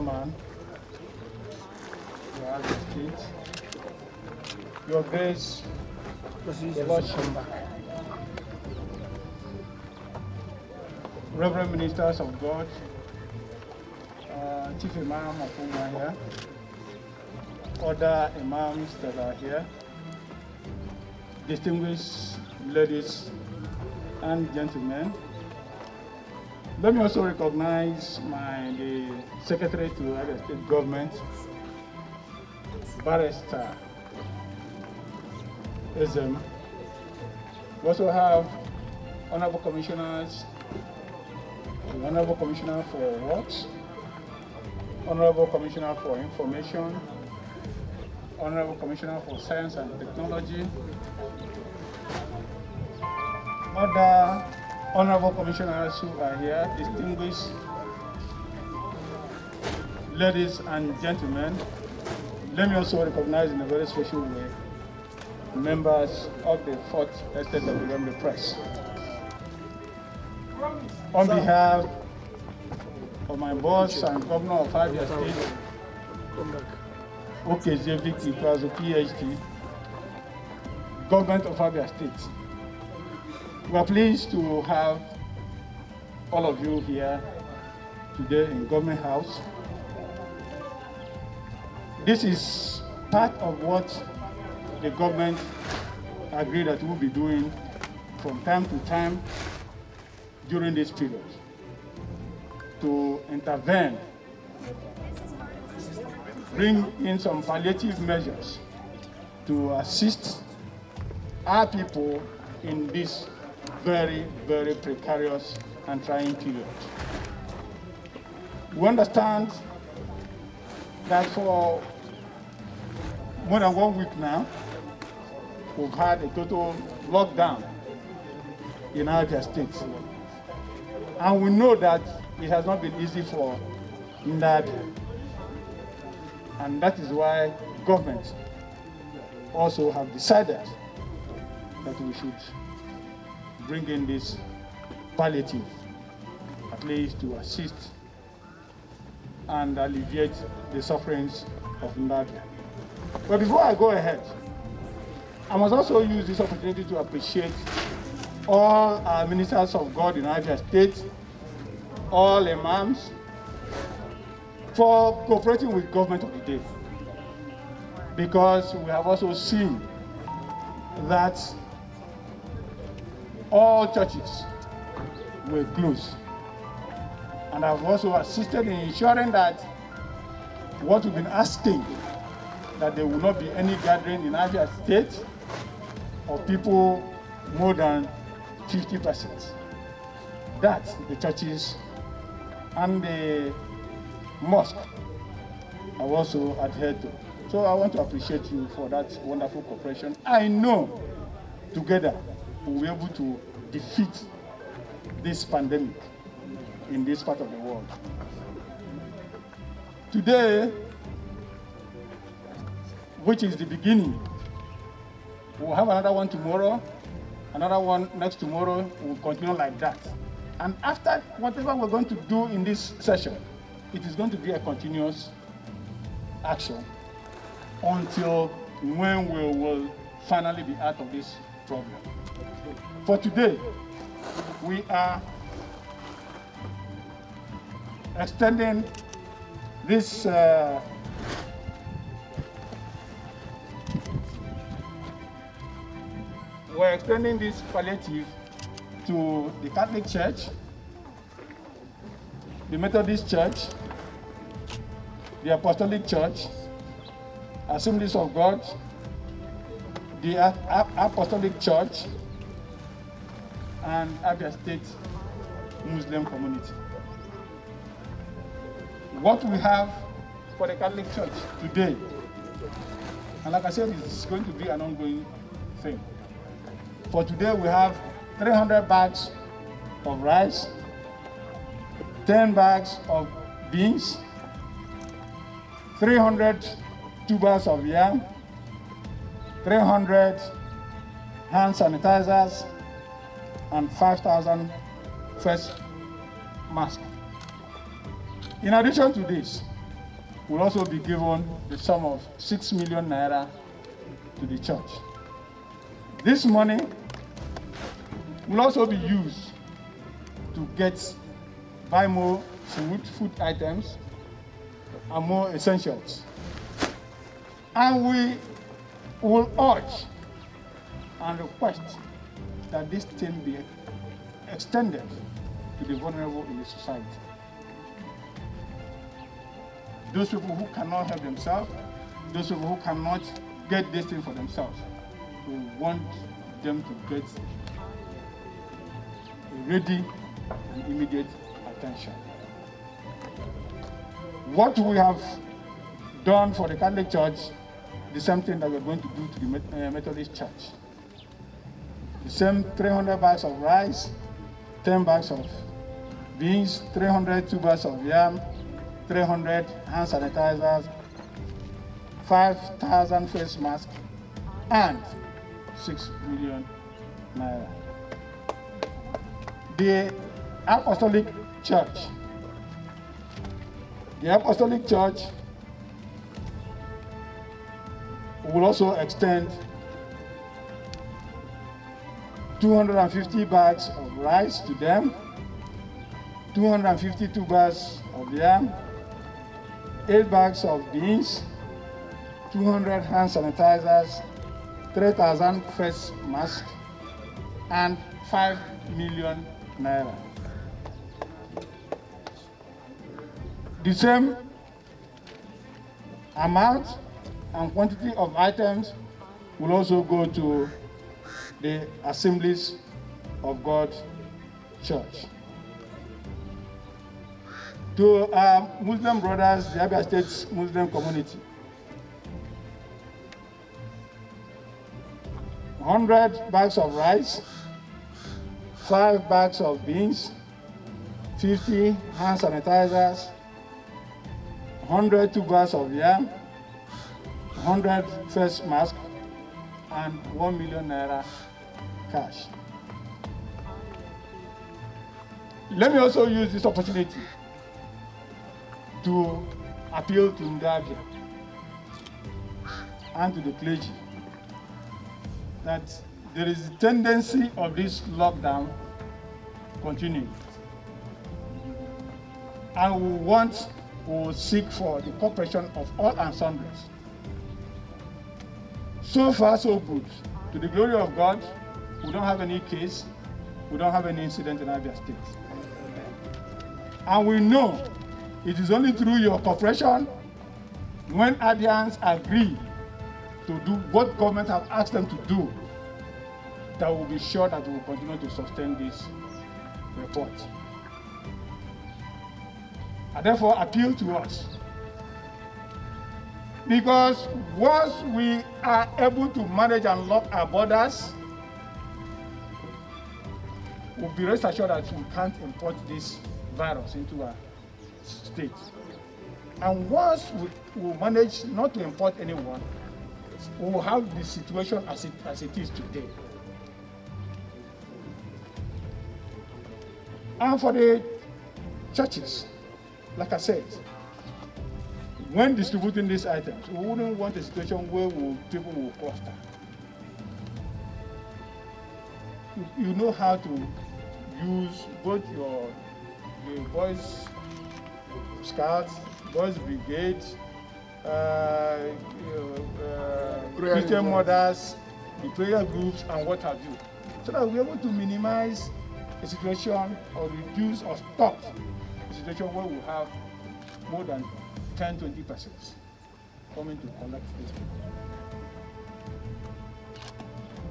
Chairman, Your Majesty, Your Grace, the Lordship, Reverend Ministers of God, Chief Imam of Umaya, other Imams that are here, distinguished ladies and gentlemen. Let me also recognize the Secretary to Abia State Government, Barrister Ezem. We also have Honorable Commissioners, the Honorable Commissioner for Works, Honorable Commissioner for Information, Honorable Commissioner for Science and Technology, other Honorable Commissioners who are here, distinguished ladies and gentlemen. Let me also recognize in a very special way members of the 4th Estate of the Press. On behalf of my boss and Governor of Abia State, OKJ equals a PhD, Government of Abia State. We are pleased to have all of you here today in Government House. This is part of what the government agreed that we'll be doing from time to time during this period to intervene, bring in some palliative measures to assist our people in this very, very precarious and trying period. We understand that for more than 1 week now, we've had a total lockdown in Abia State. And we know that it has not been easy for Ndad. And that is why government also have decided that we should bring in this palliative, at least to assist and alleviate the sufferings of Ndad. But before I go ahead, I must also use this opportunity to appreciate all our ministers of God in Abia State, all imams, for cooperating with government of the day. Because we have also seen that all churches were closed. And I've also assisted in ensuring that what we've been asking, that there will not be any gathering in Abia State of people more than 50%. That the churches and the mosque have also adhered to. So I want to appreciate you for that wonderful cooperation. I know together we'll be able to defeat this pandemic in this part of the world. Today, which is the beginning, we'll have another one tomorrow, another one next tomorrow. We'll continue like that. And after whatever we're going to do in this session, it is going to be a continuous action until when we will finally be out of this problem. For today, we are extending this we're extending this palliative to the Catholic Church, the Methodist Church, the Apostolic Church, Assemblies of God, the Apostolic Church, and Abia State Muslim community. What we have for the Catholic Church today, and like I said, it's going to be an ongoing thing. For today, we have 300 bags of rice, 10 bags of beans, 300 tubers of yam, 300 hand sanitizers, and 5,000 face masks. In addition to this, will also be given the sum of 6 million naira to the church. This money will also be used to buy more food items, and more essentials. And we will urge and request that this thing be extended to the vulnerable in the society. Those people who cannot help themselves, those people who cannot get this thing for themselves, we want them to get ready and immediate attention. What we have done for the Catholic Church, the same thing that we're going to do to the Methodist Church. The same 300 bags of rice, 10 bags of beans, 300 tubers of yam, 300 hand sanitizers, 5,000 face masks, and 6 million naira. The Apostolic Church. The Apostolic Church will also extend 250 bags of rice to them, 250 tubers of yam, 8 bags of beans, 200 hand sanitizers, 3,000 face masks, and 5 million naira. The same amount and quantity of items will also go to the Assemblies of God Church. To our Muslim brothers, the Abia State Muslim community, 100 bags of rice, 5 bags of beans, 50 hand sanitizers, 100 tubers of yam, 100 face masks, and 1 million naira cash. Let me also use this opportunity to appeal to Abia and to the clergy that there is a tendency of this lockdown continuing. And we will seek for the cooperation of all and sundries. So far, so good. To the glory of God, we don't have any case, we don't have any incident in Abia State. And we know it is only through your cooperation, when Abians agree to do what government have asked them to do, that we'll be sure that we will continue to sustain this report. I therefore appeal to us, because once we are able to manage and lock our borders, we'll be rest assured that we can't import this virus into our state. And once we manage not to import anyone, we will have the situation as it is today. And for the churches, like I said, when distributing these items, we wouldn't want a situation where people will cluster. You know how to use both the Boys Scouts, Boys Brigade, Christian mothers, the prayer groups, and what have you, so that we're able to minimize a situation or reduce or stop a situation where we have more than 10-20 persons coming to collect this.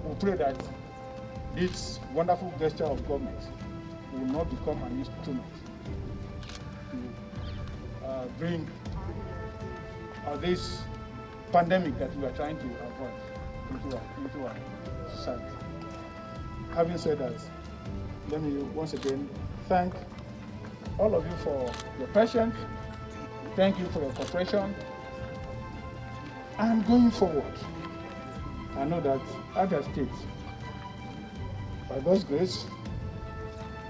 We pray that this wonderful gesture of government will not become an instrument to bring this pandemic that we are trying to avoid into our society. Having said that, let me once again thank all of you for your patience. Thank you for your cooperation. And going forward, I know that Abia State, by God's grace,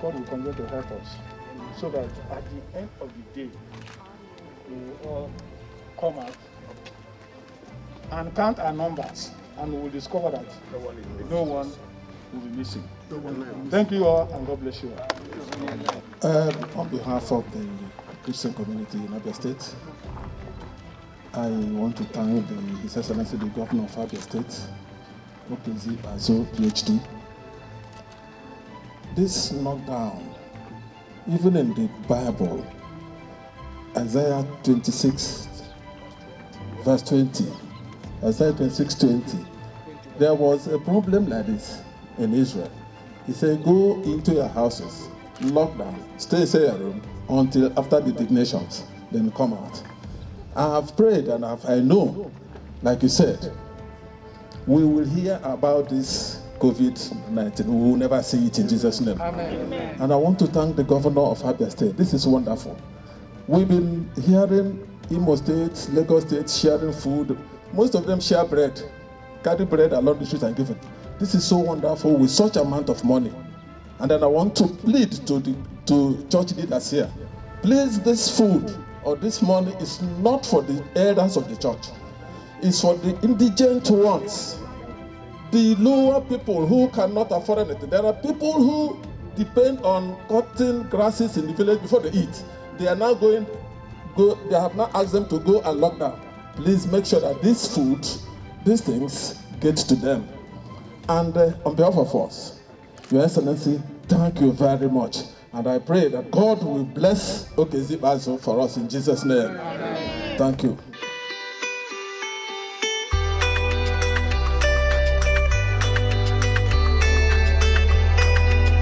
God will continue to help us, so that at the end of the day, we will all come out and count our numbers, and we will discover that no one will be missing. Thank you all, and God bless you all. On behalf of the Christian community in Abia State, I want to thank His Excellency the Governor of Abia State, Okezi Azo, PhD. This knockdown, even in the Bible, Isaiah 26, verse 20, Isaiah 26:20, there was a problem like this in Israel. He said, go into your houses, lock down, stay in your room until after the dignations, then come out. I have prayed and I know, like you said, we will hear about this COVID-19. We will never see it in Jesus' name. Amen. And I want to thank the governor of Abia State. This is wonderful. We've been hearing Imo State, Lagos State sharing food. Most of them share bread, carry bread along the street and give it. This is so wonderful with such amount of money. And then I want to plead to church leaders here. Please, this food or this money is not for the elders of the church. It's for the indigent ones, the lower people who cannot afford anything. There are people who depend on cutting grasses in the village before they eat. They are now they have now asked them to go and lock down. Please make sure that this food, these things, get to them. And on behalf of us, Your Excellency, thank you very much. And I pray that God will bless Okezi Bazo for us in Jesus' name. Amen. Thank you.